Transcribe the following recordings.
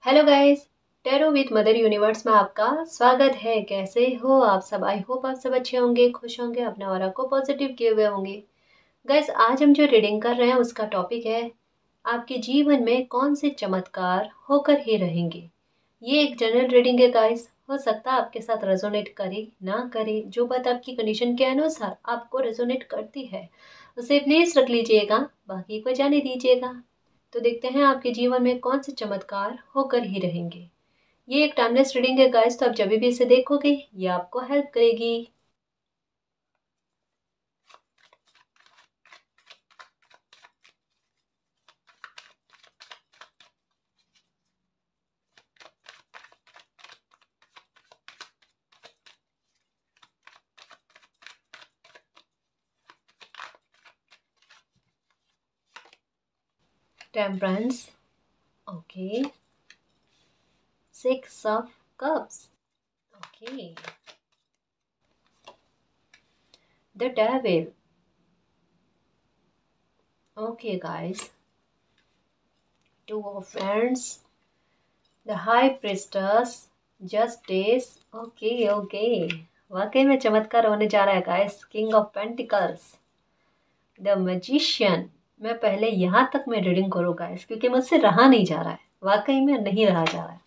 Hello guys. Tarot with mother universe में आपका स्वागत है। कैसे हो आप सब? आई होप आप सब अच्छे होंगे, खुश होंगे, अपने ऑरा को पॉजिटिव किए हुए होंगे। गाइस, आज हम जो रीडिंग कर रहे हैं उसका टॉपिक है आपके जीवन में कौन से चमत्कार होकर ही रहेंगे। ये एक जनरल रीडिंग है गाइस। हो सकता है आपके साथ रेजोनेट करे ना करे, जो बात आपकी कंडीशन के अनुसार आपको रेजोनेट करती है उसे प्लीज रख लीजिएगा, बाकी को जाने दीजिएगा। तो देखते हैं आपके जीवन में कौन से चमत्कार होकर ही रहेंगे। ये एक टाइमलेस रीडिंग है गाइस, तो आप जब भी इसे देखोगे ये आपको हेल्प करेगी। Temperance, okay. Six of cups, okay. The devil, okay guys. Two of wands, the high priests, justice, okay okay. वाकई में चमत्कार होने जा रहा है guys. King of pentacles, the magician. मैं पहले यहाँ तक मैं रीडिंग करूँ गाइस, क्योंकि मुझसे रहा नहीं जा रहा है, वाकई में नहीं रहा जा रहा है।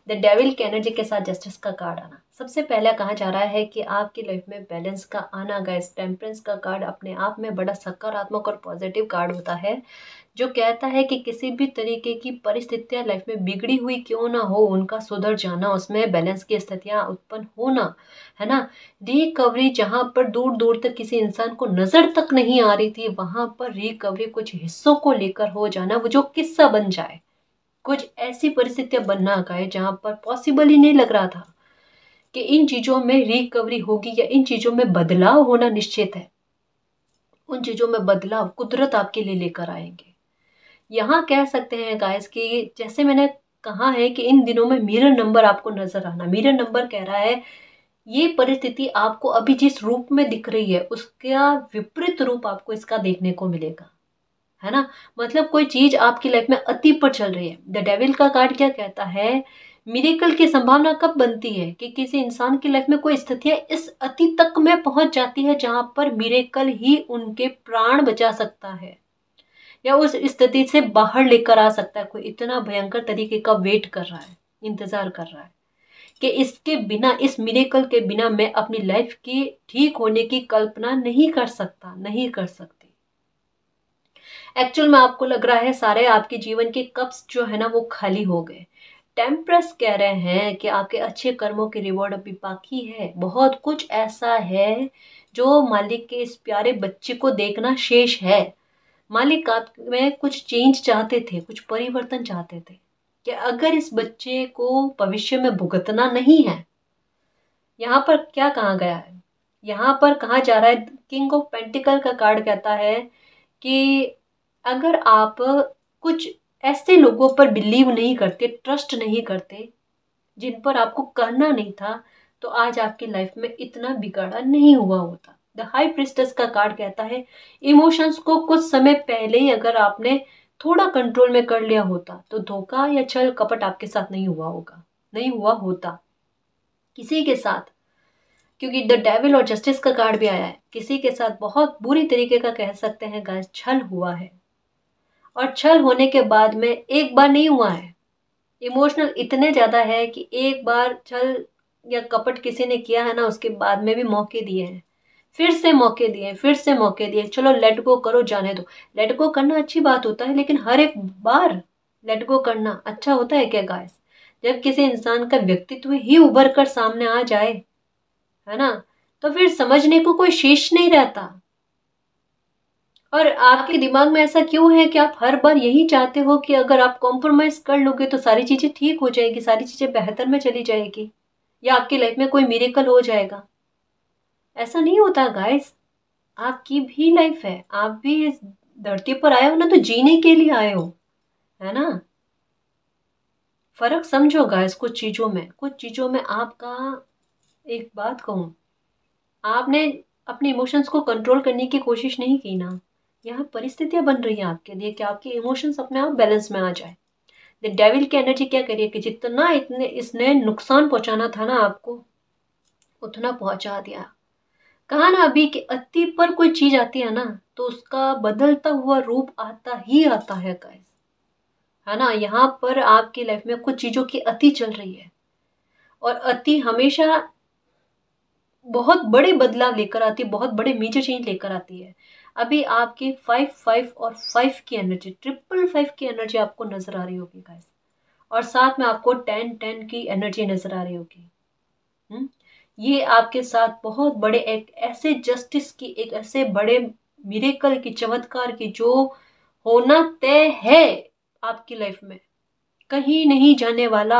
द डेविल की एनर्जी के साथ जस्टिस का कार्ड आना। सबसे पहले कहा जा रहा है कि आपकी लाइफ में बैलेंस का आना गाइस। टेम्परेंस का कार्ड अपने आप में बड़ा सकारात्मक और पॉजिटिव कार्ड होता है, जो कहता है कि किसी भी तरीके की परिस्थितियां लाइफ में बिगड़ी हुई क्यों ना हो, उनका सुधर जाना, उसमें बैलेंस की स्थितियां उत्पन्न होना, है ना। रिकवरी, जहां पर दूर दूर तक किसी इंसान को नजर तक नहीं आ रही थी, वहां पर रिकवरी कुछ हिस्सों को लेकर हो जाना, वो जो किस्सा बन जाए। कुछ ऐसी परिस्थितियां बनना गए जहां पर पॉसिबल ही नहीं लग रहा था कि इन चीजों में रिकवरी होगी या इन चीजों में बदलाव होना निश्चित है। उन चीजों में बदलाव कुदरत आपके लिए लेकर आएंगे। यहाँ कह सकते हैं गाइस कि जैसे मैंने कहा है कि इन दिनों में मिरर नंबर आपको नजर आना। मिरर नंबर कह रहा है ये परिस्थिति आपको अभी जिस रूप में दिख रही है उसका विपरीत रूप आपको इसका देखने को मिलेगा, है ना। मतलब कोई चीज आपकी लाइफ में अति पर चल रही है। द डेविल का कार्ड क्या कहता है? मिरेकल की संभावना कब बनती है कि किसी इंसान की लाइफ में कोई स्थितियां इस अति तक में पहुंच जाती है जहां पर मिरेकल ही उनके प्राण बचा सकता है या उस स्थिति से बाहर लेकर आ सकता है। कोई इतना भयंकर तरीके का वेट कर रहा है, इंतजार कर रहा है कि इसके बिना, इस मिरेकल के बिना मैं अपनी लाइफ की ठीक होने की कल्पना नहीं कर सकता, नहीं कर सकती। एक्चुअल में आपको लग रहा है सारे आपके जीवन के कप्स जो है ना वो खाली हो गए। टेम्परस कह रहे हैं कि आपके अच्छे कर्मों की रिवॉर्ड अभी बाकी है। बहुत कुछ ऐसा है जो मालिक के इस प्यारे बच्चे को देखना शेष है। मालिक आप में कुछ चेंज चाहते थे, कुछ परिवर्तन चाहते थे कि अगर इस बच्चे को भविष्य में भुगतना नहीं है। यहाँ पर क्या कहा गया है? यहाँ पर कहा जा रहा है, किंग ऑफ पेंटिकल का कार्ड कहता है कि अगर आप कुछ ऐसे लोगों पर बिलीव नहीं करते, ट्रस्ट नहीं करते, जिन पर आपको करना नहीं था, तो आज आपकी लाइफ में इतना बिगाड़ा नहीं हुआ होता। द हाई प्रिस्टेस का कार्ड कहता है इमोशंस को कुछ समय पहले ही अगर आपने थोड़ा कंट्रोल में कर लिया होता तो धोखा या छल कपट आपके साथ नहीं हुआ होगा, नहीं हुआ होता किसी के साथ। क्योंकि द डेविल और जस्टिस का कार्ड भी आया है, किसी के साथ बहुत बुरी तरीके का कह सकते हैं गाइस छल हुआ है। और छल होने के बाद में एक बार नहीं हुआ है, इमोशनल इतने ज्यादा है कि एक बार छल या कपट किसी ने किया है ना, उसके बाद में भी मौके दिए हैं, फिर से मौके दिए, फिर से मौके दिए। चलो लेट गो करो, जाने दो। लेट गो करना अच्छी बात होता है, लेकिन हर एक बार लेट गो करना अच्छा होता है क्या गाइस? जब किसी इंसान का व्यक्तित्व ही उभर कर सामने आ जाए, है ना, तो फिर समझने को कोई शेष नहीं रहता। और आपके दिमाग में ऐसा क्यों है कि आप हर बार यही चाहते हो कि अगर आप कॉम्प्रोमाइज कर लोगे तो सारी चीजें ठीक हो जाएगी, सारी चीजें बेहतर में चली जाएगी, या आपकी लाइफ में कोई मिरेकल हो जाएगा? ऐसा नहीं होता गाइस। आपकी भी लाइफ है, आप भी इस धरती पर आए हो ना तो जीने के लिए आए हो, है ना। फर्क समझो गाइस। कुछ चीजों में आपका, एक बात कहूं, आपने अपने इमोशंस को कंट्रोल करने की कोशिश नहीं की ना, यहाँ परिस्थितियां बन रही हैं आपके लिए कि आपके इमोशंस अपने आप बैलेंस में आ जाए। द डेविल की एनर्जी क्या करिए कि जितना इतने इसने नुकसान पहुंचाना था ना आपको, उतना पहुंचा दिया। कहा ना अभी कि अति पर कोई चीज आती है ना तो उसका बदलता हुआ रूप आता ही आता है गाइस, है ना। यहाँ पर आपकी लाइफ में कुछ चीजों की अति चल रही है, और अति हमेशा बहुत बड़े बदलाव लेकर आती है, बहुत बड़े मेजर चेंज लेकर आती है। अभी आपकी 5 5 और 5 की एनर्जी, 5 5 की एनर्जी आपको नजर आ रही होगी गाइस, और साथ में आपको 10 10 की एनर्जी नजर आ रही होगी। ये आपके साथ बहुत बड़े एक ऐसे जस्टिस की, एक ऐसे बड़े मिरेकल की, चमत्कार की जो होना तय है आपकी लाइफ में, कहीं नहीं जाने वाला।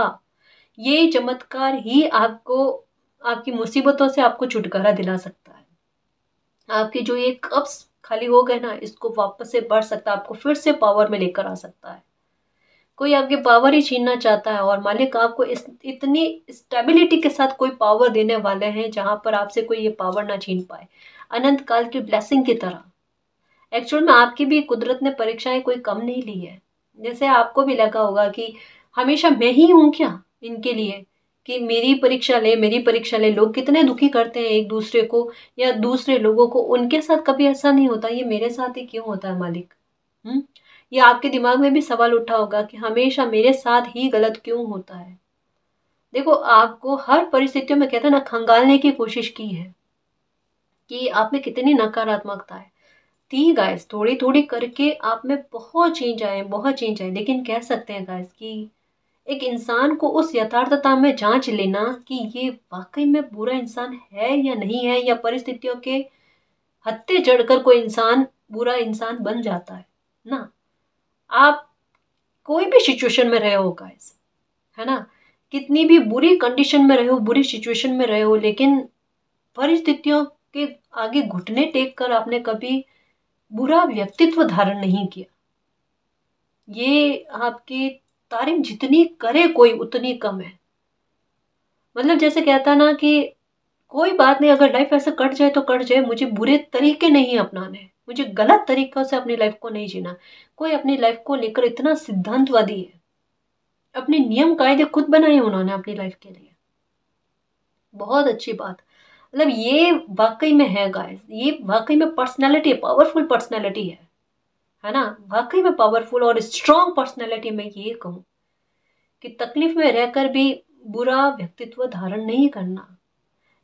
ये चमत्कार ही आपको आपकी मुसीबतों से आपको छुटकारा दिला सकता है। आपके जो ये कप्स खाली हो गए ना, इसको वापस से भर सकता है, आपको फिर से पावर में लेकर आ सकता है। कोई आपके पावर ही छीनना चाहता है, और मालिक आपको इतनी स्टेबिलिटी के साथ कोई पावर देने वाले हैं जहां पर आपसे कोई ये पावर ना छीन पाए, अनंत काल की ब्लेसिंग की तरह। एक्चुअल में आपकी भी कुदरत ने परीक्षाएं कोई कम नहीं ली है। जैसे आपको भी लगा होगा कि हमेशा मैं ही हूं क्या इनके लिए, कि मेरी परीक्षा ले, मेरी परीक्षा ले। लोग कितने दुखी करते हैं एक दूसरे को या दूसरे लोगों को, उनके साथ कभी ऐसा नहीं होता, ये मेरे साथ ही क्यों होता है मालिक। ये आपके दिमाग में भी सवाल उठा होगा कि हमेशा मेरे साथ ही गलत क्यों होता है। देखो, आपको हर परिस्थितियों में कहते हैं ना, खंगालने की कोशिश की है कि आप में कितनी नकारात्मकता है। थी गाइस, थोड़ी थोड़ी करके आप में बहुत चेंज आए, बहुत चेंज आए। लेकिन कह सकते हैं गाइस कि एक इंसान को उस यथार्थता में जांच लेना कि ये वाकई में बुरा इंसान है या नहीं है, या परिस्थितियों के हत्थे चढ़कर कोई इंसान बुरा इंसान बन जाता है ना। आप कोई भी सिचुएशन में रहे हो गाइस, है ना, कितनी भी बुरी कंडीशन में रहे हो, बुरी सिचुएशन में रहे हो, लेकिन परिस्थितियों के आगे घुटने टेक कर आपने कभी बुरा व्यक्तित्व धारण नहीं किया। ये आपकी तारीफ जितनी करे कोई उतनी कम है। मतलब जैसे कहता ना कि कोई बात नहीं, अगर लाइफ ऐसे कट जाए तो कट जाए, मुझे बुरे तरीके नहीं अपनाने, मुझे गलत तरीकों से अपनी लाइफ को नहीं जीना। कोई अपनी लाइफ को लेकर इतना सिद्धांतवादी है, अपने नियम कायदे खुद बनाए उन्होंने अपनी लाइफ के लिए। बहुत अच्छी बात। मतलब ये वाकई में है गाइस, ये वाकई में पर्सनैलिटी, पावरफुल पर्सनैलिटी है ना। वाकई में पावरफुल और स्ट्रॉन्ग पर्सनैलिटी में ये कहूँ कि तकलीफ में रहकर भी बुरा व्यक्तित्व धारण नहीं करना।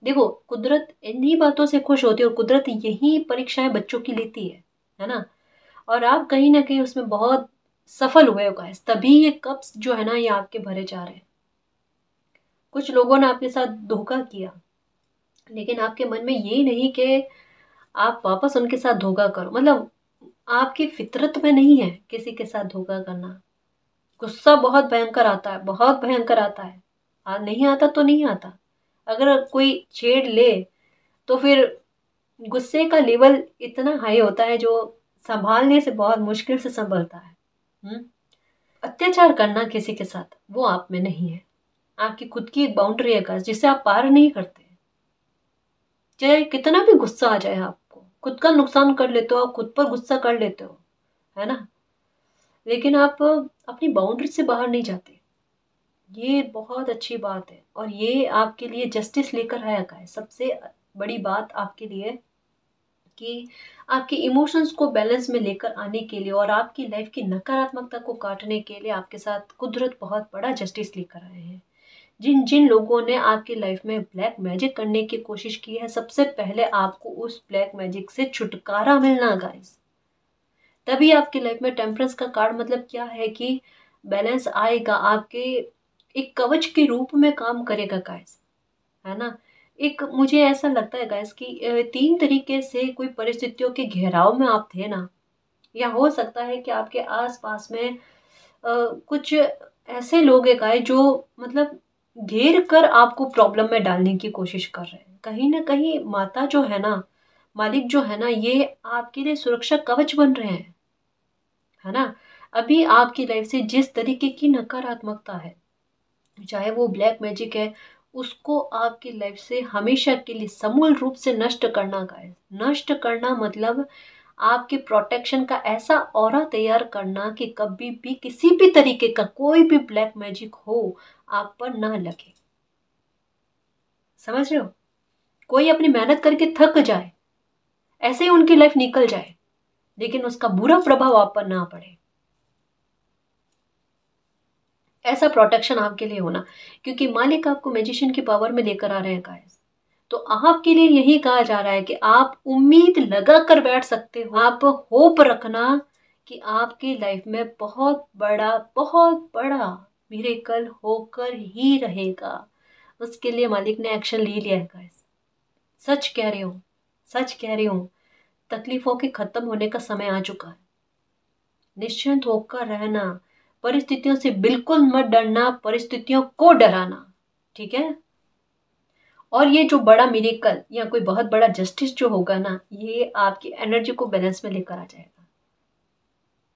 देखो, कुदरत इन्हीं बातों से खुश होती है, और कुदरत यही परीक्षाएं बच्चों की लेती है ना। और आप कहीं ना कहीं उसमें बहुत सफल हुए हो गाइस, तभी ये कप्स जो है ना ये आपके भरे जा रहे हैं। कुछ लोगों ने आपके साथ धोखा किया, लेकिन आपके मन में ये नहीं कि आप वापस उनके साथ धोखा करो। मतलब आपकी फितरत में नहीं है किसी के साथ धोखा करना। गुस्सा बहुत भयंकर आता है, बहुत भयंकर आता है। नहीं आता तो नहीं आता। अगर कोई छेड़ ले तो फिर गुस्से का लेवल इतना हाई होता है जो संभालने से बहुत मुश्किल से संभलता है। अत्याचार करना किसी के साथ वो आप में नहीं है। आपकी खुद की एक बाउंड्री है गाइस, जिसे आप पार नहीं करते। चाहे कितना भी गुस्सा आ जाए, आपको खुद का नुकसान कर लेते हो, आप खुद पर गुस्सा कर लेते हो, है ना, लेकिन आप अपनी बाउंड्री से बाहर नहीं जाते। ये बहुत अच्छी बात है, और ये आपके लिए जस्टिस लेकर आया है। सबसे बड़ी बात आपके लिए कि आपके इमोशंस को बैलेंस में लेकर आने के लिए और आपकी लाइफ की नकारात्मकता को काटने के लिए आपके साथ कुदरत बहुत बड़ा जस्टिस लेकर आए हैं। जिन जिन लोगों ने आपकी लाइफ में ब्लैक मैजिक करने की कोशिश की है, सबसे पहले आपको उस ब्लैक मैजिक से छुटकारा मिलना गाइस। तभी आपकी लाइफ में टेम्परेंस का कार्ड मतलब क्या है कि बैलेंस आएगा, आपके एक कवच के रूप में काम करेगा गाइस, है ना। एक मुझे ऐसा लगता है गाइस कि 3 तरीके से कोई परिस्थितियों के घेराव में आप थे ना, या हो सकता है कि आपके आसपास में कुछ ऐसे लोग हैं गाइस जो मतलब घेर कर आपको प्रॉब्लम में डालने की कोशिश कर रहे हैं। कहीं ना कहीं माता जो है ना, मालिक जो है ना, ये आपके लिए सुरक्षा कवच बन रहे हैं, है ना। अभी आपकी लाइफ से जिस तरीके की नकारात्मकता है, चाहे वो ब्लैक मैजिक है, उसको आपकी लाइफ से हमेशा के लिए समूल रूप से नष्ट करना गाइस। नष्ट करना मतलब आपके प्रोटेक्शन का ऐसा ऑरा तैयार करना कि कभी भी किसी भी तरीके का कोई भी ब्लैक मैजिक हो आप पर ना लगे। समझ रहे हो? कोई अपनी मेहनत करके थक जाए, ऐसे ही उनकी लाइफ निकल जाए, लेकिन उसका बुरा प्रभाव आप पर ना पड़े, ऐसा प्रोटेक्शन आपके लिए होना। क्योंकि मालिक आपको मैजिशियन की पावर में लेकर आ रहे हैं गाइस। तो आपके लिए यही कहा जा रहा है कि आप उम्मीद लगा कर बैठ सकते हो, आप होप रखना कि आपकी लाइफ में बहुत बड़ा मिरेकल होकर ही रहेगा। उसके लिए मालिक ने एक्शन ले लिया है गाइस। सच कह रही हूँ, सच कह रही हूँ, तकलीफों के खत्म होने का समय आ चुका है। निश्चिंत होकर रहना, परिस्थितियों से बिल्कुल मत डरना, परिस्थितियों को डराना। ठीक है? और ये जो बड़ा मिरेकल या कोई बहुत बड़ा जस्टिस जो होगा ना, ये आपकी एनर्जी को बैलेंस में लेकर आ जाएगा।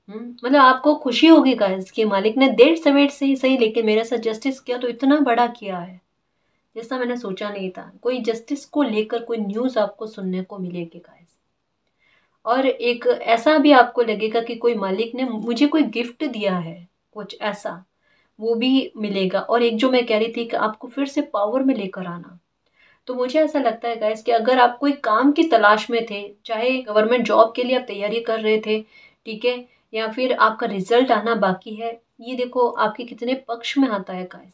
मतलब आपको खुशी होगी गाइस कि मालिक ने देर सवेर से ही सही लेकिन मेरे साथ जस्टिस किया, तो इतना बड़ा किया है जैसा मैंने सोचा नहीं था। कोई जस्टिस को लेकर कोई न्यूज आपको सुनने को मिलेगी गाइस। और एक ऐसा भी आपको लगेगा कि कोई मालिक ने मुझे कोई गिफ्ट दिया है, कुछ ऐसा वो भी मिलेगा। और एक जो मैं कह रही थी कि आपको फिर से पावर में लेकर आना, तो मुझे ऐसा लगता है गाइस कि अगर आप कोई काम की तलाश में थे, चाहे गवर्नमेंट जॉब के लिए आप तैयारी कर रहे थे, ठीक है, या फिर आपका रिजल्ट आना बाकी है, ये देखो आपके कितने पक्ष में आता है गाइस।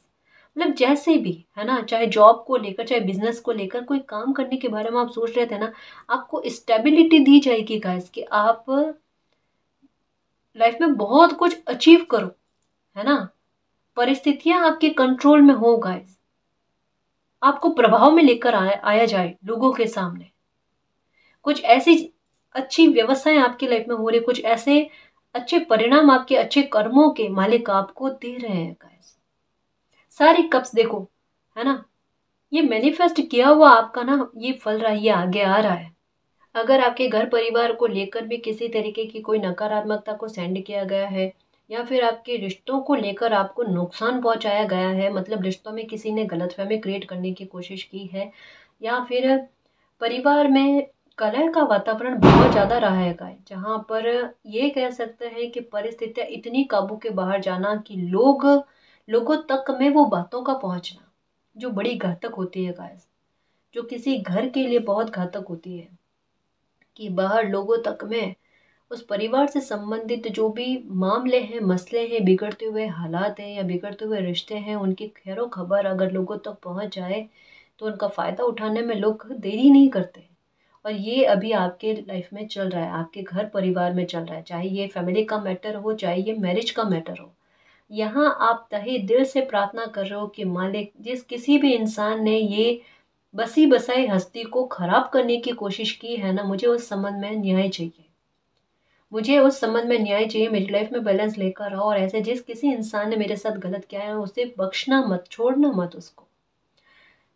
मतलब जैसे भी है ना, चाहे जॉब को लेकर चाहे बिजनेस को लेकर कोई काम करने के बारे में आप सोच रहे थे ना, आपको स्टेबिलिटी दी जाएगी गाइस कि आप लाइफ में बहुत कुछ अचीव करो, है ना। परिस्थितियां आपके कंट्रोल में हो गाइस, आपको प्रभाव में लेकर आया जाए लोगों के सामने। कुछ ऐसी अच्छी व्यवस्थाएं आपकी लाइफ में हो रही, कुछ ऐसे अच्छे परिणाम आपके अच्छे कर्मों के मालिक आपको दे रहे हैं गाइस। सारी कप्स देखो, है ना, ये मैनिफेस्ट किया हुआ आपका ना ये फल रहा है, ये आगे आ रहा है। अगर आपके घर परिवार को लेकर भी किसी तरीके की कोई नकारात्मकता को सेंड किया गया है, या फिर आपके रिश्तों को लेकर आपको नुकसान पहुंचाया गया है, मतलब रिश्तों में किसी ने गलतफहमी क्रिएट करने की कोशिश की है, या फिर परिवार में कलह का वातावरण बहुत ज़्यादा रहा है गाइस, जहाँ पर ये कह सकते हैं कि परिस्थितियाँ इतनी काबू के बाहर जाना कि लोगों तक में वो बातों का पहुंचना जो बड़ी घातक होती है गाइस, जो किसी घर के लिए बहुत घातक होती है, कि बाहर लोगों तक में उस परिवार से संबंधित जो भी मामले हैं, मसले हैं, बिगड़ते हुए हालात हैं या बिगड़ते हुए रिश्ते हैं, उनकी खैरो खबर अगर लोगों तक पहुंच जाए तो उनका फ़ायदा उठाने में लोग देरी नहीं करते। और ये अभी आपके लाइफ में चल रहा है, आपके घर परिवार में चल रहा है, चाहे ये फैमिली का मैटर हो, चाहे ये मैरिज का मैटर हो। यहाँ आप तहे दिल से प्रार्थना कर रहे हो कि मालिक, जिस किसी भी इंसान ने ये बसी बसाई हस्ती को खराब करने की कोशिश की है ना, मुझे उस संबंध में न्याय चाहिए, मुझे उस संबंध में न्याय चाहिए, मेरी लाइफ में बैलेंस लेकर आओ। और ऐसे जिस किसी इंसान ने मेरे साथ गलत किया है उसे बख्शना मत, छोड़ना मत उसको।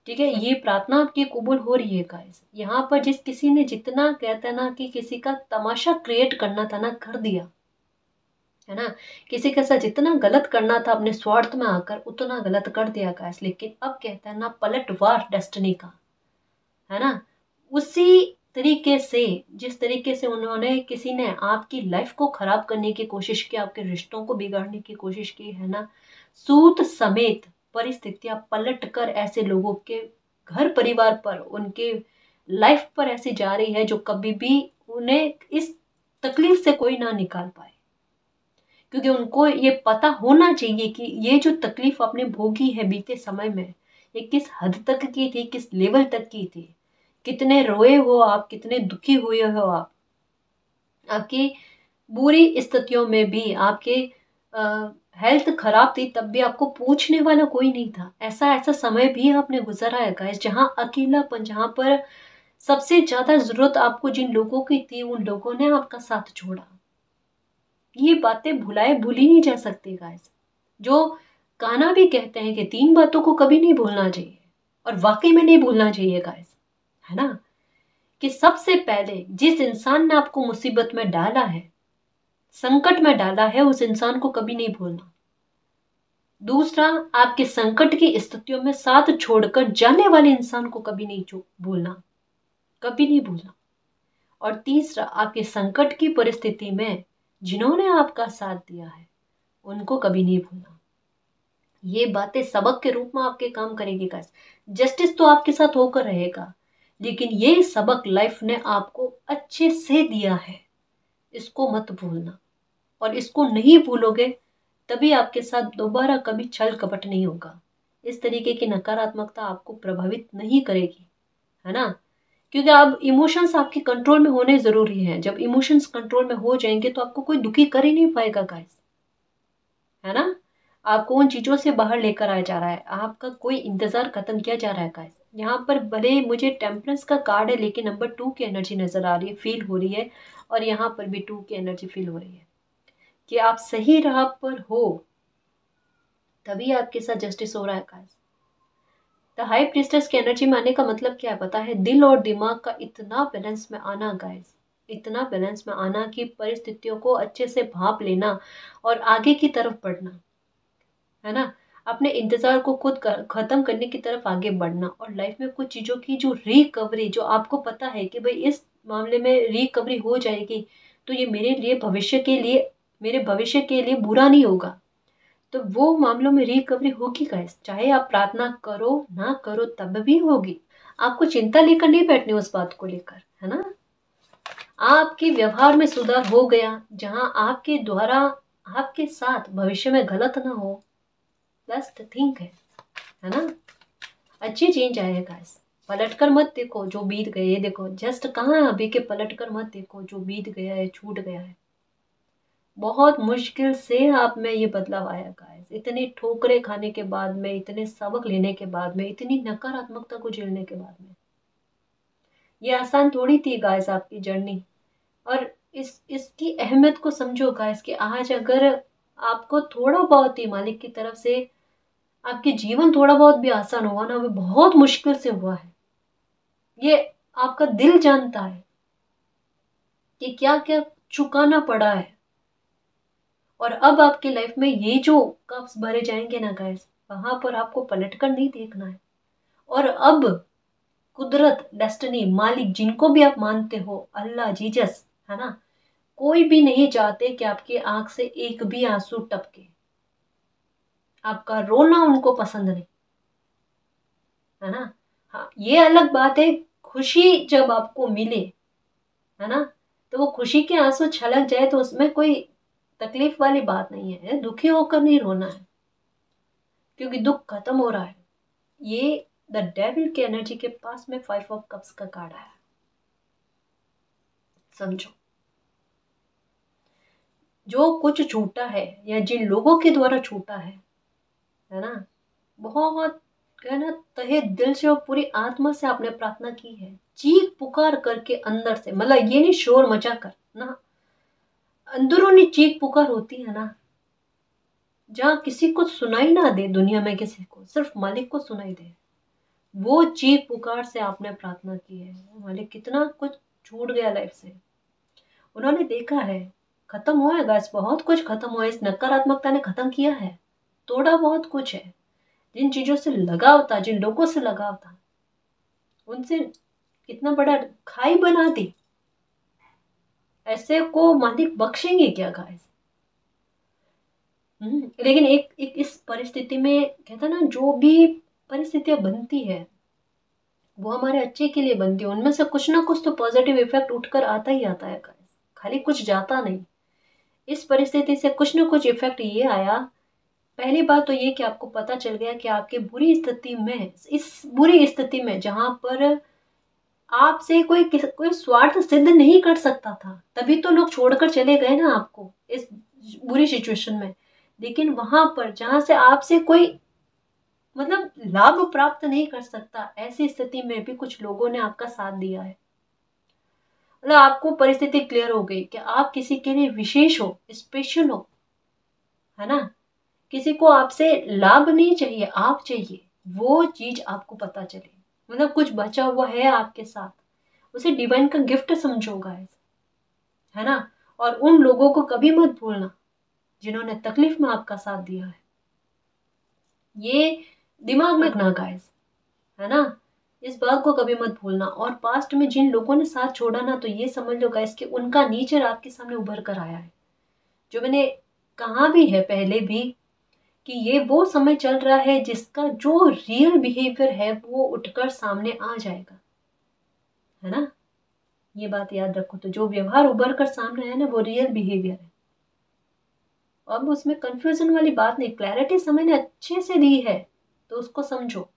ठीक है, ये प्रार्थना आपकी कबूल हो रही है गाइस। यहाँ पर जिस किसी ने जितना कहता है ना कि किसी का तमाशा क्रिएट करना था ना, कर दिया है ना, किसी के साथ जितना गलत करना था अपने स्वार्थ में आकर उतना गलत कर दिया गाइस। लेकिन अब कहता है ना पलटवार डेस्टिनी का, है ना, उसी तरीके से जिस तरीके से उन्होंने किसी ने आपकी लाइफ को खराब करने की कोशिश की, आपके रिश्तों को बिगाड़ने की कोशिश की है ना, सूत समेत परिस्थितियां पलट कर ऐसे लोगों के घर परिवार पर, उनके लाइफ पर ऐसी जा रही है जो कभी भी उन्हें इस तकलीफ से कोई ना निकाल पाए। क्योंकि उनको ये पता होना चाहिए कि ये जो तकलीफ आपने भोगी है बीते समय में, ये किस हद तक की थी, किस लेवल तक की थी, कितने रोए हो आप, कितने दुखी हुए हो आप। आपकी बुरी स्थितियों में भी, आपके हेल्थ खराब थी तब भी आपको पूछने वाला कोई नहीं था। ऐसा ऐसा समय भी आपने गुजारा है गाइस, जहाँ अकेलापन, जहाँ पर सबसे ज्यादा जरूरत आपको जिन लोगों की थी उन लोगों ने आपका साथ छोड़ा। ये बातें भूल ही नहीं जा सकती गाइस। जो कान्हा भी कहते हैं कि 3 बातों को कभी नहीं भूलना चाहिए, और वाकई में नहीं भूलना चाहिए गाइस, है ना। कि सबसे पहले जिस इंसान ने आपको मुसीबत में डाला है, संकट में डाला है, उस इंसान को कभी नहीं भूलना। दूसरा, आपके संकट की स्थितियों में साथ छोड़कर जाने वाले इंसान को कभी नहीं भूलना, कभी नहीं भूलना। और तीसरा, आपके संकट की परिस्थिति में जिन्होंने आपका साथ दिया है उनको कभी नहीं भूलना। ये बातें सबक के रूप में आपके काम करेगी गाइस। जस्टिस तो आपके साथ होकर रहेगा, लेकिन ये सबक लाइफ ने आपको अच्छे से दिया है, इसको मत भूलना। और इसको नहीं भूलोगे तभी आपके साथ दोबारा कभी छल कपट नहीं होगा। इस तरीके की नकारात्मकता आपको प्रभावित नहीं करेगी, है ना। क्योंकि अब इमोशंस आपके कंट्रोल में होने जरूरी है। जब इमोशंस कंट्रोल में हो जाएंगे तो आपको कोई दुखी कर ही नहीं पाएगा गाइस, है ना। आपको उन चीजों से बाहर लेकर आया जा रहा है, आपका कोई इंतजार खत्म किया जा रहा है गाइस। यहाँ पर भले मुझे टेम्परेंस का कार्ड है, लेकिन नंबर 2 की एनर्जी नजर आ रही है, फील हो रही है। और यहाँ पर भी 2 की एनर्जी फील हो रही है कि आप सही राह पर हो, तभी आपके साथ जस्टिस हो रहा है गाइस। द हाई प्रीस्टेस की एनर्जी में आने का मतलब क्या है पता है? दिल और दिमाग का इतना बैलेंस में आना गाइस, इतना बैलेंस में आना कि परिस्थितियों को अच्छे से भांप लेना और आगे की तरफ बढ़ना, है ना। अपने इंतजार को खुद खत्म करने की तरफ आगे बढ़ना, और लाइफ में कुछ चीजों की जो रिकवरी, जो आपको पता है कि भाई इस मामले में रिकवरी हो जाएगी तो ये मेरे भविष्य के लिए बुरा नहीं होगा, तो वो मामलों में रिकवरी होगी गाइस। चाहे आप प्रार्थना करो ना करो तब भी होगी। आपको चिंता लेकर नहीं बैठनी उस बात को लेकर, है ना। आपके व्यवहार में सुधार हो गया, जहां आपके द्वारा आपके साथ भविष्य में गलत ना हो, बस थिंक है ना। अच्छी चेंज आएगा गाइस। पलट कर मत देखो जो बीत गए, ये देखो जस्ट कहाँ है अभी के, पलट कर मत देखो जो बीत गया है, छूट गया है। बहुत मुश्किल से आप में ये बदलाव आया गाइस, इतनी ठोकरें खाने के बाद में, इतने सबक लेने के बाद में, इतनी नकारात्मकता को झेलने के बाद में। ये आसान थोड़ी थी गाइस आपकी जर्नी। और इसकी अहमियत को समझो गाइस कि आज अगर आपको थोड़ा बहुत ही मालिक की तरफ से आपके जीवन थोड़ा बहुत भी आसान हुआ ना, वो बहुत मुश्किल से हुआ है। ये आपका दिल जानता है कि क्या क्या चुकाना पड़ा है। और अब आपकी लाइफ में ये जो कप्स भरे जाएंगे ना गाइस, वहां पर आपको पलटकर नहीं देखना है। और अब कुदरत, डेस्टिनी, मालिक, जिनको भी आप मानते हो, अल्लाह, जीसस, है ना, कोई भी नहीं चाहते कि आपकी आंख से एक भी आंसू टपके। आपका रोना उनको पसंद नहीं, है ना। हाँ, ये अलग बात है, खुशी जब आपको मिले, है ना, तो वो खुशी के आंसू छलक जाए तो उसमें कोई तकलीफ वाली बात नहीं है। दुखी होकर नहीं रोना है, क्योंकि दुख खत्म हो रहा है। ये द डेविल की एनर्जी के पास में 5 ऑफ कप्स का कार्ड आया, समझो। जो कुछ छूटा है या जिन लोगों के द्वारा छूटा है ना, बहुत कहना तहे दिल से और पूरी आत्मा से आपने प्रार्थना की है, चीख पुकार करके अंदर से, मतलब ये नहीं शोर मचा कर ना, अंदरूनी चीख पुकार होती है ना, जहां किसी को सुनाई ना दे, दुनिया में किसी को, सिर्फ मालिक को सुनाई दे। वो चीख पुकार से आपने प्रार्थना की है, मालिक कितना कुछ छूट गया लाइफ से। उन्होंने देखा है, खत्म हुआ है बस, बहुत कुछ खत्म हुआ है, इस नकारात्मकता ने खत्म किया है। थोड़ा बहुत कुछ है, जिन चीजों से लगाव था, जिन लोगों से लगाव था, उनसे कितना बड़ा खाई बना दी। ऐसे को मालिक बख्शेंगे क्या गाइस? लेकिन एक इस परिस्थिति में कहता ना, जो भी परिस्थितियां बनती है वो हमारे अच्छे के लिए बनती है, उनमें से कुछ ना कुछ तो पॉजिटिव इफेक्ट उठकर आता ही आता है गाइस, खाली कुछ जाता नहीं। इस परिस्थिति से कुछ ना कुछ इफेक्ट ये आया। पहली बात तो ये कि आपको पता चल गया कि आपकी बुरी स्थिति में, इस बुरी स्थिति में जहां पर आपसे कोई स्वार्थ सिद्ध नहीं कर सकता था, तभी तो लोग छोड़कर चले गए ना आपको इस बुरी सिचुएशन में। लेकिन वहां पर जहां से आपसे कोई मतलब लाभ प्राप्त नहीं कर सकता, ऐसी स्थिति में भी कुछ लोगों ने आपका साथ दिया है। मतलब आपको परिस्थिति क्लियर हो गई कि आप किसी के लिए विशेष हो, स्पेशल हो, है ना। किसी को आपसे लाभ नहीं चाहिए, आप चाहिए, वो चीज आपको पता चले। मतलब कुछ बचा हुआ है आपके साथ, उसे डिवाइन का गिफ्ट समझो गाइस, है ना। और उन लोगों को कभी मत भूलना जिन्होंने तकलीफ में आपका साथ दिया है। ये दिमाग में रखना गाइस, है ना। इस बात को कभी मत भूलना। और पास्ट में जिन लोगों ने साथ छोड़ा ना, तो ये समझ लो गाइस कि उनका नेचर आपके सामने उभर कर आया है। जो मैंने कहा भी है पहले भी कि ये वो समय चल रहा है जिसका जो रियल बिहेवियर है वो उठकर सामने आ जाएगा, है ना। ये बात याद रखो। तो जो व्यवहार उभर कर सामने है ना, वो रियल बिहेवियर है। अब उसमें कंफ्यूजन वाली बात नहीं, क्लैरिटी समय ने अच्छे से दी है, तो उसको समझो।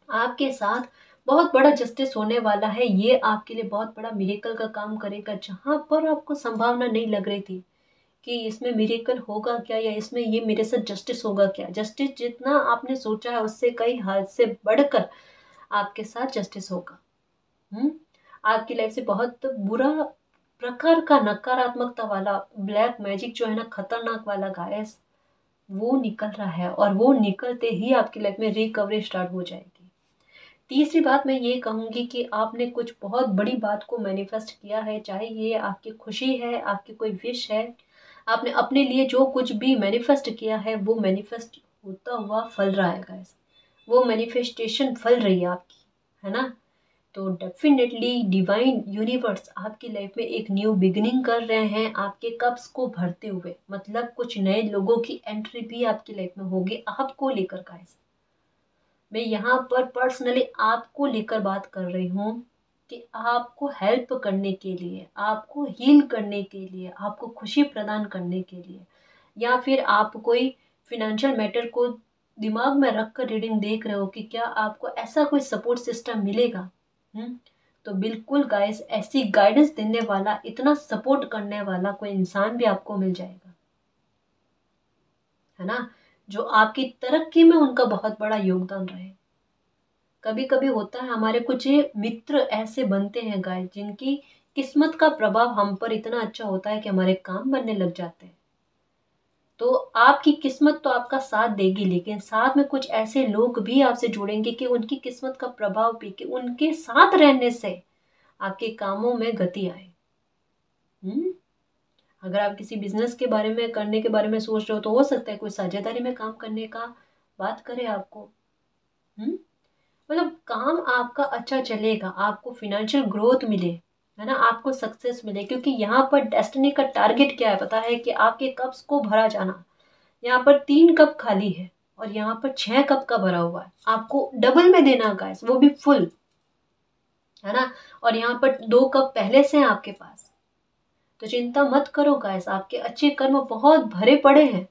आपके साथ बहुत बड़ा जस्टिस होने वाला है। ये आपके लिए बहुत बड़ा मिरेकल का काम करेगा। जहां पर आपको संभावना नहीं लग रही थी कि इसमें मिरेकल होगा क्या, या इसमें ये मेरे साथ जस्टिस होगा क्या, जस्टिस जितना आपने सोचा है उससे कई हद से बढ़कर आपके साथ जस्टिस होगा। आपकी लाइफ से बहुत बुरा प्रकार का नकारात्मकता वाला ब्लैक मैजिक जो है ना, खतरनाक वाला गायस, वो निकल रहा है। और वो निकलते ही आपकी लाइफ में रिकवरी स्टार्ट हो जाएगी। तीसरी बात मैं ये कहूँगी कि आपने कुछ बहुत बड़ी बात को मैनिफेस्ट किया है, चाहे ये आपकी खुशी है, आपकी कोई विश है। आपने अपने लिए जो कुछ भी मैनिफेस्ट किया है वो मैनिफेस्ट होता हुआ फल रहा है गाइस। वो मैनिफेस्टेशन फल रही है आपकी, है ना। तो डेफिनेटली डिवाइन यूनिवर्स आपकी लाइफ में एक न्यू बिगिनिंग कर रहे हैं, आपके कप्स को भरते हुए। मतलब कुछ नए लोगों की एंट्री भी आपकी लाइफ में होगी आपको लेकर गाइस। मैं यहाँ पर पर्सनली आपको लेकर बात कर रही हूँ कि आपको हेल्प करने के लिए, आपको हील करने के लिए, आपको खुशी प्रदान करने के लिए, या फिर आप कोई फिनेंशियल मैटर को दिमाग में रख कर रीडिंग देख रहे हो कि क्या आपको ऐसा कोई सपोर्ट सिस्टम मिलेगा। तो बिल्कुल गाइस, ऐसी गाइडेंस देने वाला, इतना सपोर्ट करने वाला कोई इंसान भी आपको मिल जाएगा, है ना, जो आपकी तरक्की में उनका बहुत बड़ा योगदान रहे। कभी कभी होता है हमारे कुछ मित्र ऐसे बनते हैं गाइस, जिनकी किस्मत का प्रभाव हम पर इतना अच्छा होता है कि हमारे काम बनने लग जाते हैं। तो आपकी किस्मत तो आपका साथ देगी, लेकिन साथ में कुछ ऐसे लोग भी आपसे जुड़ेंगे कि उनकी किस्मत का प्रभाव भी, कि उनके साथ रहने से आपके कामों में गति आए। अगर आप किसी बिजनेस के बारे में करने के बारे में सोच रहे हो, तो हो सकता है कोई साझेदारी में काम करने का बात करे आपको। मतलब काम आपका अच्छा चलेगा, आपको फिनेंशियल ग्रोथ मिले, है ना, आपको सक्सेस मिले। क्योंकि यहाँ पर डेस्टिनी का टारगेट क्या है पता है, कि आपके कप्स को भरा जाना। यहाँ पर 3 कप खाली है और यहाँ पर 6 कप का भरा हुआ है। आपको डबल में देना गाइस, वो भी फुल, है ना। और यहाँ पर 2 कप पहले से हैं आपके पास। तो चिंता मत करो गाइस, आपके अच्छे कर्म बहुत भरे पड़े हैं,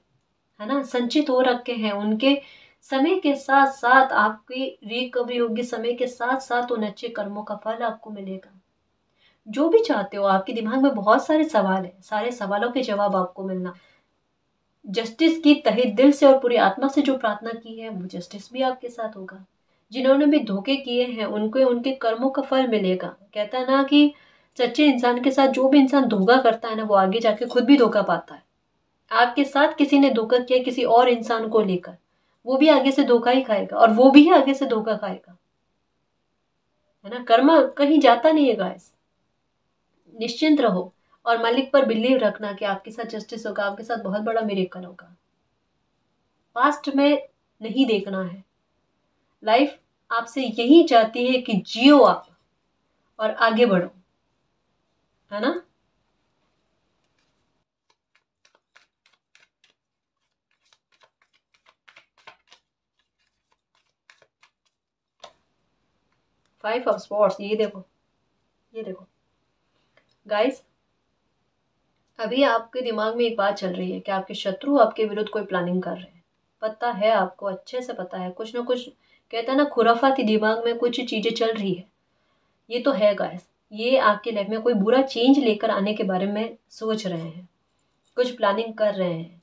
है ना, संचित हो रखे हैं। उनके समय के साथ साथ आपकी रिकवरी होगी, समय के साथ साथ उन अच्छे कर्मों का फल आपको मिलेगा। जो भी चाहते हो, आपके दिमाग में बहुत सारे सवाल हैं, सारे सवालों के जवाब आपको मिलना। जस्टिस की तहे दिल से और पूरी आत्मा से जो प्रार्थना की है, वो जस्टिस भी आपके साथ होगा। जिन्होंने भी धोखे किए हैं, उनको उनके कर्मों का फल मिलेगा। कहता है ना कि सच्चे इंसान के साथ जो भी इंसान धोखा करता है ना, वो आगे जाके खुद भी धोखा पाता है। आपके साथ किसी ने धोखा किया किसी और इंसान को लेकर, वो भी आगे से धोखा ही खाएगा, और वो भी आगे से धोखा खाएगा, है ना। कर्म कहीं जाता नहीं है गाइस। निश्चिंत रहो और मालिक पर बिलीव रखना कि आपके साथ जस्टिस होगा, आपके साथ बहुत बड़ा मिरेकल होगा। पास्ट में नहीं देखना है। लाइफ आपसे यही चाहती है कि जियो आप और आगे बढ़ो, है ना। फाइव ऑफ स्वॉर्ड्स, ये देखो, ये देखो गाइस। अभी आपके दिमाग में एक बात चल रही है कि आपके शत्रु आपके विरुद्ध कोई प्लानिंग कर रहे हैं। पता है आपको, अच्छे से पता है, कुछ ना कुछ, कहता है ना, खुराफाती दिमाग में कुछ चीजें चल रही है। ये तो है गाइस, ये आपके लाइफ में कोई बुरा चेंज लेकर आने के बारे में सोच रहे हैं, कुछ प्लानिंग कर रहे हैं।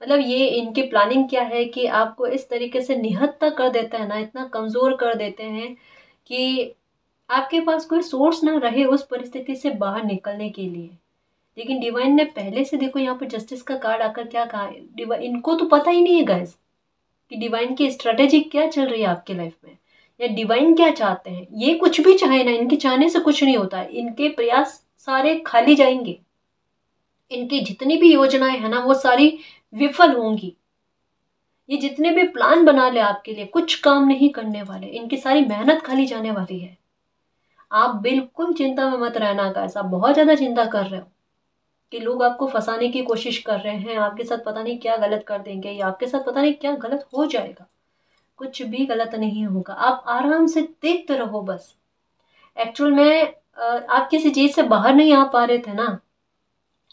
मतलब ये इनकी प्लानिंग क्या है कि आपको इस तरीके से निहत्था कर देता है ना, इतना कमजोर कर देते हैं कि आपके पास कोई सोर्स ना रहे उस परिस्थिति से बाहर निकलने के लिए। लेकिन डिवाइन ने पहले से, देखो यहाँ पर जस्टिस का कार्ड आकर क्या कहा है, डिवाइन, इनको तो पता ही नहीं है गाइस कि डिवाइन की स्ट्रेटेजी क्या चल रही है आपके लाइफ में, या डिवाइन क्या चाहते हैं। ये कुछ भी चाहे ना, इनके चाहने से कुछ नहीं होता है। इनके प्रयास सारे खाली जाएंगे, इनकी जितनी भी योजनाएं है ना, वो सारी विफल होंगी। ये जितने भी प्लान बना ले आपके लिए कुछ काम नहीं करने वाले, इनकी सारी मेहनत खाली जाने वाली है। आप बिल्कुल चिंता में मत रहना गाइस। आप बहुत ज्यादा चिंता कर रहे हो कि लोग आपको फंसाने की कोशिश कर रहे हैं, आपके साथ पता नहीं क्या गलत कर देंगे या आपके साथ पता नहीं क्या गलत हो जाएगा। कुछ भी गलत नहीं होगा, आप आराम से देखते रहो बस। एक्चुअल में आप किसी चीज से बाहर नहीं आ पा रहे थे ना,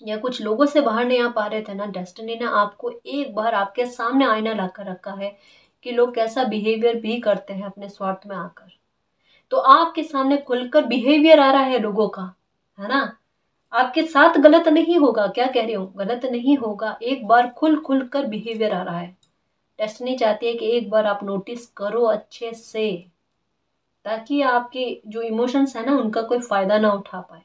या कुछ लोगों से बाहर नहीं आ पा रहे थे ना, डेस्टिनी ने आपको एक बार आपके सामने आईना लाकर रखा है कि लोग कैसा बिहेवियर भी करते हैं अपने स्वार्थ में आकर। तो आपके सामने खुलकर बिहेवियर आ रहा है लोगों का, है ना। आपके साथ गलत नहीं होगा, क्या कह रही हूँ, गलत नहीं होगा, एक बार खुल खुल कर बिहेवियर आ रहा है। डेस्टिनी चाहती है कि एक बार आप नोटिस करो अच्छे से, ताकि आपके जो इमोशंस है ना उनका कोई फायदा ना उठा पाए।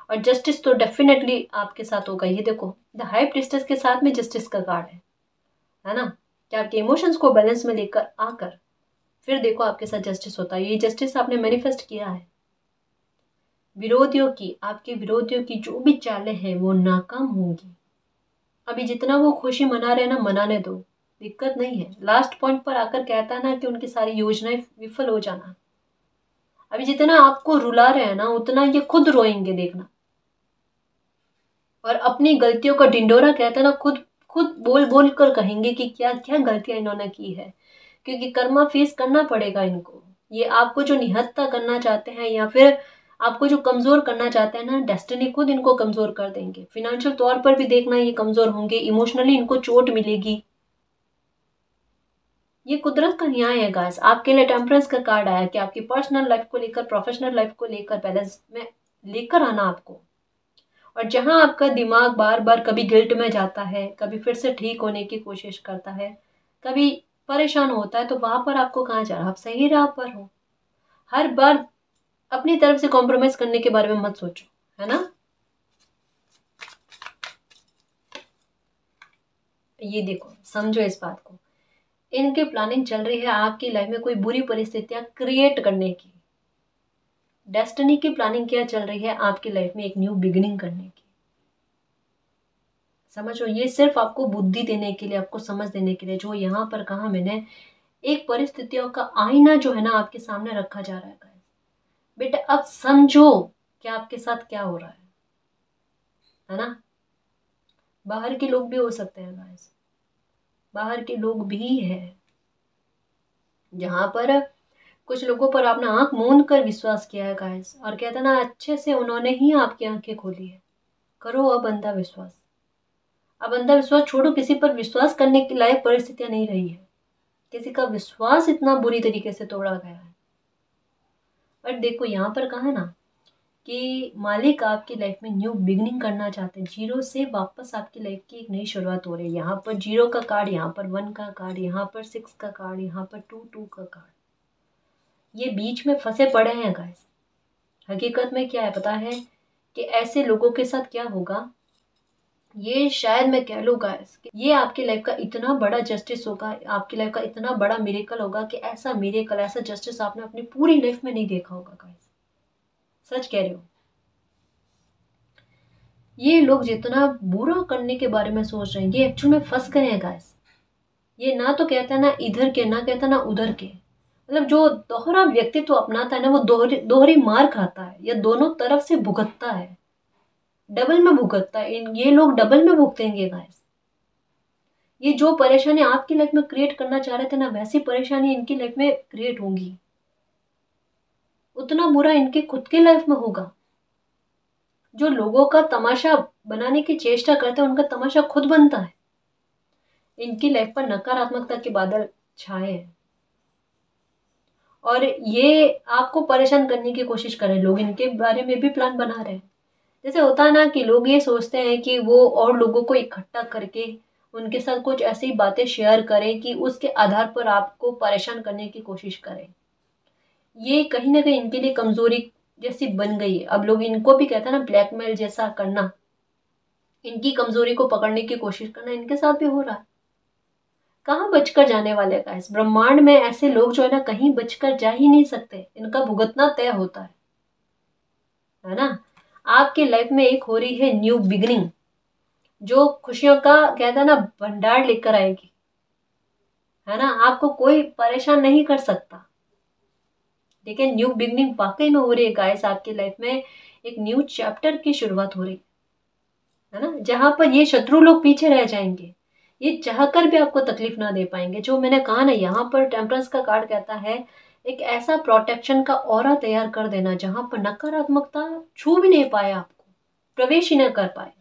और जस्टिस तो डेफिनेटली आपके साथ होगा। ये देखो, द हाई प्रीस्टेस के साथ में जस्टिस का कार्ड है ना, कि आपके इमोशंस को बैलेंस में लेकर आकर फिर देखो आपके साथ जस्टिस होता है। ये जस्टिस आपने मैनिफेस्ट किया है। विरोधियों की, आपके विरोधियों की जो भी चालें हैं वो नाकाम होंगी। अभी जितना वो खुशी मना रहे हैं ना, मनाने दो, दिक्कत नहीं है। लास्ट पॉइंट पर आकर कहता है ना कि उनकी सारी योजनाएं विफल हो जाना। अभी जितना आपको रुला रहे हैं ना उतना ये खुद रोएंगे, देखना। और अपनी गलतियों का ढिंडोरा कहते हैं ना, खुद खुद बोल बोल कर कहेंगे कि क्या क्या गलतियां इन्होंने की है, क्योंकि कर्मा फेस करना पड़ेगा इनको। ये आपको जो निहत्था करना चाहते हैं या फिर आपको जो कमजोर करना चाहते हैं ना, डेस्टिनी खुद इनको कमजोर कर देंगे। फिनेंशियल तौर पर भी देखना ये कमजोर होंगे, इमोशनली इनको चोट मिलेगी। ये कुदरत का न्याय है गाइस। आपके लिए टेम्परेंस का कार्ड आया कि आपकी पर्सनल लाइफ को लेकर, प्रोफेशनल लाइफ को लेकर बैलेंस में लेकर आना आपको। और जहां आपका दिमाग बार बार कभी गिल्ट में जाता है, कभी फिर से ठीक होने की कोशिश करता है, कभी परेशान होता है, तो वहां पर आपको कहाँ जाना, आप सही राह पर हो। हर बार अपनी तरफ से कॉम्प्रोमाइज करने के बारे में मत सोचो, है ना। ये देखो, समझो इस बात को। इनकी प्लानिंग चल रही है आपकी लाइफ में कोई बुरी परिस्थितियां क्रिएट करने की। डेस्टिनी की प्लानिंग क्या चल रही है आपकी लाइफ में, एक न्यू बिगिनिंग करने की। समझो, ये सिर्फ आपको बुद्धि देने के लिए, आपको समझ देने के लिए। जो यहाँ पर कहा मैंने, एक परिस्थितियों का आईना जो है ना आपके सामने रखा जा रहा है गाइस। बेटा अब समझो कि आपके साथ क्या हो रहा है ना। बाहर के लोग भी हो सकते हैं गाइस, बाहर के लोग भी हैं, जहां पर कुछ लोगों पर आपने आंख मूंद कर विश्वास किया है गाइस, और कहते हैं ना, अच्छे से उन्होंने ही आपकी आंखें खोली है। करो अब अंधा विश्वास। अब अंधा विश्वास छोड़ो, किसी पर विश्वास करने की लायक परिस्थितियां नहीं रही है। किसी का विश्वास इतना बुरी तरीके से तोड़ा गया है। और देखो यहाँ पर कहा है ना कि मालिक आपकी लाइफ में न्यू बिगनिंग करना चाहते हैं। जीरो से वापस आपकी लाइफ की एक नई शुरुआत हो रही है। यहाँ पर जीरो का कार्ड, यहाँ पर वन का कार्ड, यहाँ पर सिक्स का कार्ड, यहाँ पर टू टू का कार्ड। ये बीच में फंसे पड़े हैं गाइस। हकीकत में क्या है पता है कि ऐसे लोगों के साथ क्या होगा, ये शायद मैं कह लूँ गाइस, ये आपकी लाइफ का इतना बड़ा जस्टिस होगा, आपकी लाइफ का इतना बड़ा मिरेकल होगा कि ऐसा मिरेकल, ऐसा जस्टिस आपने अपनी पूरी लाइफ में नहीं देखा होगा गाइस। सच कह रही हूँ। ये लोग जितना बुरा करने के बारे में सोच रहे हैं, ये एक्चुअल में फंस गए हैं गाइस। ये ना तो कहता है ना इधर के, ना कहता ना उधर के। मतलब जो दोहरा व्यक्तित्व अपनाता है ना, वो दोहरी दोहरी मार खाता है, या दोनों तरफ से भुगतता है, डबल में भुगतता है। ये लोग डबल में भुगतेंगे गाइस। ये जो परेशानी आपकी लाइफ में क्रिएट करना चाह रहे थे ना, वैसी परेशानी इनकी लाइफ में क्रिएट होंगी। उतना बुरा इनके खुद के लाइफ में होगा। जो लोगों का तमाशा बनाने की चेष्टा करते हैं, उनका तमाशा खुद बनता है। इनकी लाइफ पर नकारात्मकता के बादल छाए हैं, और ये आपको परेशान करने की कोशिश कर रहे हैं। लोग इनके बारे में भी प्लान बना रहे हैं। जैसे होता है ना कि लोग ये सोचते हैं कि वो और लोगों को इकट्ठा करके उनके साथ कुछ ऐसी बातें शेयर करें कि उसके आधार पर आपको परेशान करने की कोशिश करें। ये कहीं ना कहीं इनके लिए कमजोरी जैसी बन गई है। अब लोग इनको भी कहते हैं ना, ब्लैकमेल जैसा करना, इनकी कमजोरी को पकड़ने की कोशिश करना, इनके साथ भी हो रहा है। कहाँ बचकर जाने वाले का, इस ब्रह्मांड में ऐसे लोग जो है ना, कहीं बचकर जा ही नहीं सकते। इनका भुगतना तय होता है ना। आपकी लाइफ में एक हो रही है न्यू बिगनिंग, जो खुशियों का कहता है ना भंडार लेकर आएगी। है ना, आपको कोई परेशान नहीं कर सकता। लेकिन न्यू बिगनिंग वाकई में हो रही है गाइस, आपकी लाइफ में एक न्यू चैप्टर की शुरुआत हो रही है ना, जहां पर ये शत्रु लोग पीछे रह जाएंगे, ये चाहकर भी आपको तकलीफ ना दे पाएंगे। जो मैंने कहा ना, यहाँ पर टेम्परेंस का कार्ड कहता है एक ऐसा प्रोटेक्शन का ऑरा तैयार कर देना जहां पर नकारात्मकता छू भी नहीं पाए, आपको प्रवेश ही न कर पाए।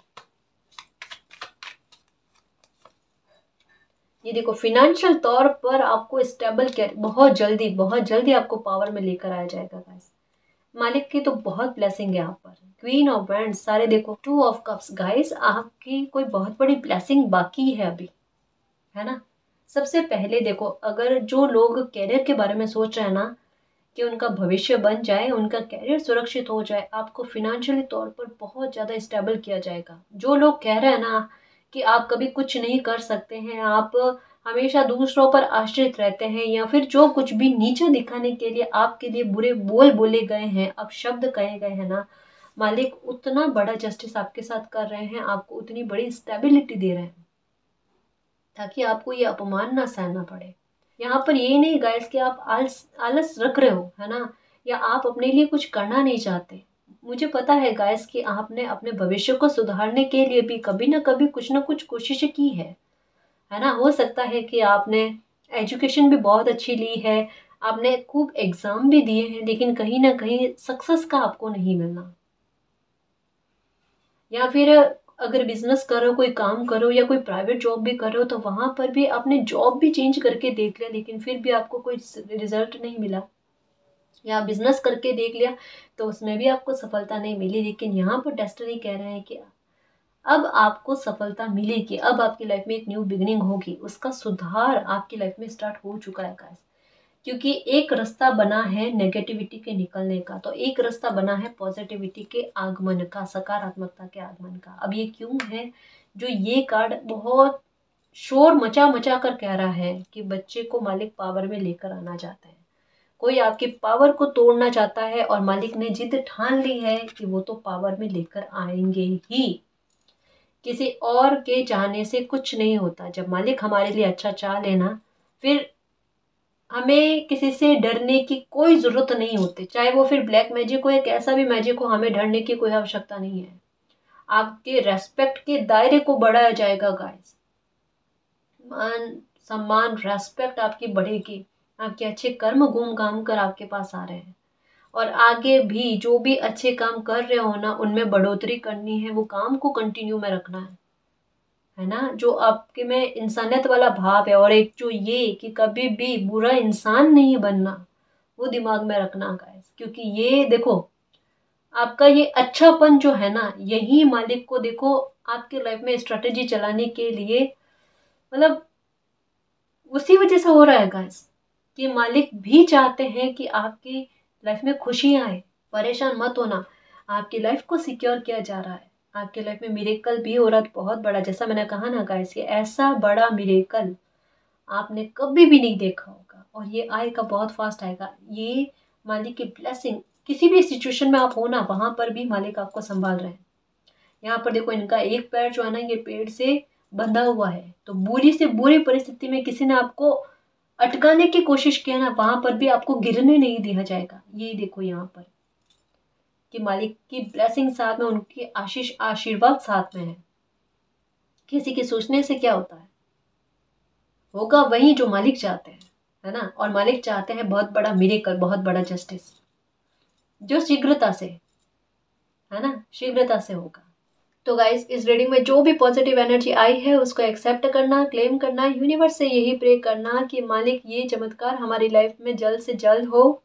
ये देखो, फिनेंशियल तौर पर आपको स्टेबल कर बहुत जल्दी आपको पावर में लेकर आया जाएगा गाइस। मालिक की तो बहुत ब्लेसिंग है यहाँ पर। क्वीन ऑफ वैंड्स, सारे देखो, 2 ऑफ कप्स गाइस, आपकी कोई बहुत बड़ी ब्लेसिंग बाकी है अभी, है ना। सबसे पहले देखो, अगर जो लोग कैरियर के बारे में सोच रहे हैं ना कि उनका भविष्य बन जाए, उनका कैरियर सुरक्षित हो जाए, आपको फिनेंशियली तौर पर बहुत ज़्यादा स्टेबल किया जाएगा। जो लोग कह रहे हैं ना कि आप कभी कुछ नहीं कर सकते हैं, आप हमेशा दूसरों पर आश्रित रहते हैं, या फिर जो कुछ भी नीचे दिखाने के लिए आपके लिए बुरे बोल बोले गए हैं, अब शब्द कहे गए हैं ना, मालिक उतना बड़ा जस्टिस आपके साथ कर रहे हैं, आपको उतनी बड़ी स्टेबिलिटी दे रहे हैं ताकि आपको ये अपमान ना सहना पड़े। यहाँ पर ये नहीं गाइस कि आप आलस रख रहे हो, है ना, या आप अपने लिए कुछ करना नहीं चाहते। मुझे पता है गाइस कि आपने अपने भविष्य को सुधारने के लिए भी कभी ना कुछ कोशिश की है ना। हो सकता है कि आपने एजुकेशन भी बहुत अच्छी ली है, आपने खूब एग्जाम भी दिए हैं, लेकिन कहीं ना कहीं सक्सेस का आपको नहीं मिलना। या फिर अगर बिजनेस करो, कोई काम करो, या कोई प्राइवेट जॉब भी करो, तो वहां पर भी आपने जॉब भी चेंज करके देख लिया, लेकिन फिर भी आपको कोई रिजल्ट नहीं मिला। या बिजनेस करके देख लिया तो उसमें भी आपको सफलता नहीं मिली। लेकिन यहाँ पर डेस्टिनी कह रहे हैं कि अब आपको सफलता मिलेगी, अब आपकी लाइफ में एक न्यू बिगिनिंग होगी, उसका सुधार आपकी लाइफ में स्टार्ट हो चुका है गाइस। क्योंकि एक रास्ता बना है नेगेटिविटी के निकलने का, तो एक रास्ता बना है पॉजिटिविटी के आगमन का, सकारात्मकता के आगमन का। अब ये क्यों है, जो ये कार्ड बहुत शोर मचा मचा कर कह रहा है कि बच्चे को मालिक पावर में लेकर आना चाहता है, कोई आपकी पावर को तोड़ना चाहता है, और मालिक ने जिद ठान ली है कि वो तो पावर में लेकर आएंगे ही। किसी और के चाहने से कुछ नहीं होता। जब मालिक हमारे लिए अच्छा चाह लेना, फिर हमें किसी से डरने की कोई जरूरत नहीं होती, चाहे वो फिर ब्लैक मैजिक हो या कैसा भी मैजिक हो, हमें डरने की कोई आवश्यकता नहीं है। आपके रेस्पेक्ट के दायरे को बढ़ाया जाएगा गाइस, मान सम्मान रेस्पेक्ट आपकी बढ़ेगी, आपके अच्छे कर्म घूम घाम कर आपके पास आ रहे हैं, और आगे भी जो भी अच्छे काम कर रहे हो ना, उनमें बढ़ोतरी करनी है, वो काम को कंटिन्यू में रखना है ना। जो आपके में इंसानियत वाला भाव है, और एक जो ये कि कभी भी बुरा इंसान नहीं बनना, वो दिमाग में रखना गाइस। क्योंकि ये देखो, आपका ये अच्छापन जो है ना, यही मालिक को देखो आपके लाइफ में स्ट्रेटेजी चलाने के लिए, मतलब उसी वजह से हो रहा है गाइस, कि मालिक भी चाहते हैं कि आपकी लाइफ में खुशी आए। परेशान मत होना, आपकी लाइफ को सिक्योर किया जा रहा है, आपके लाइफ में मिरेकल भी हो रहा है बहुत बड़ा। जैसा मैंने कहा ना गाइस, ये ऐसा बड़ा मिरेकल आपने कभी भी नहीं देखा होगा, और ये आएगा, बहुत फास्ट आएगा। ये मालिक की ब्लेसिंग, किसी भी सिचुएशन में आप हो ना, वहां पर भी मालिक आपको संभाल रहे हैं। यहाँ पर देखो, इनका एक पैर जो है ना, ये पेड़ से बंधा हुआ है, तो बुरी से बुरी परिस्थिति में किसी ने आपको अटकाने की कोशिश किया ना, वहां पर भी आपको गिरने नहीं दिया जाएगा। ये देखो यहाँ पर कि मालिक की ब्लेसिंग साथ में, उनकी आशीष आशीर्वाद साथ में है। किसी के सोचने से क्या होता है, होगा वही जो मालिक चाहते हैं, है ना। और मालिक चाहते हैं बहुत बड़ा मिरेकल, बहुत बड़ा जस्टिस, जो शीघ्रता से, है ना, शीघ्रता से होगा। तो गाइस, इस रीडिंग में जो भी पॉजिटिव एनर्जी आई है उसको एक्सेप्ट करना, क्लेम करना, यूनिवर्स से यही प्रे करना कि मालिक ये चमत्कार हमारी लाइफ में जल्द से जल्द हो,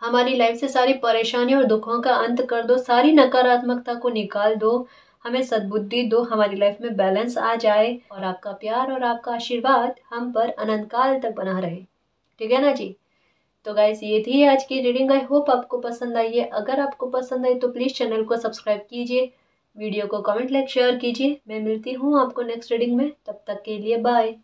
हमारी लाइफ से सारी परेशानी और दुखों का अंत कर दो, सारी नकारात्मकता को निकाल दो, हमें सद्बुद्धि दो, हमारी लाइफ में बैलेंस आ जाए, और आपका प्यार और आपका आशीर्वाद हम पर अनंत काल तक बना रहे। ठीक है ना जी। तो गाइस, ये थी आज की रीडिंग। आई होप आपको पसंद आई है। अगर आपको पसंद आई तो प्लीज़ चैनल को सब्सक्राइब कीजिए, वीडियो को कमेंट लाइक शेयर कीजिए। मैं मिलती हूँ आपको नेक्स्ट रीडिंग में, तब तक के लिए बाय।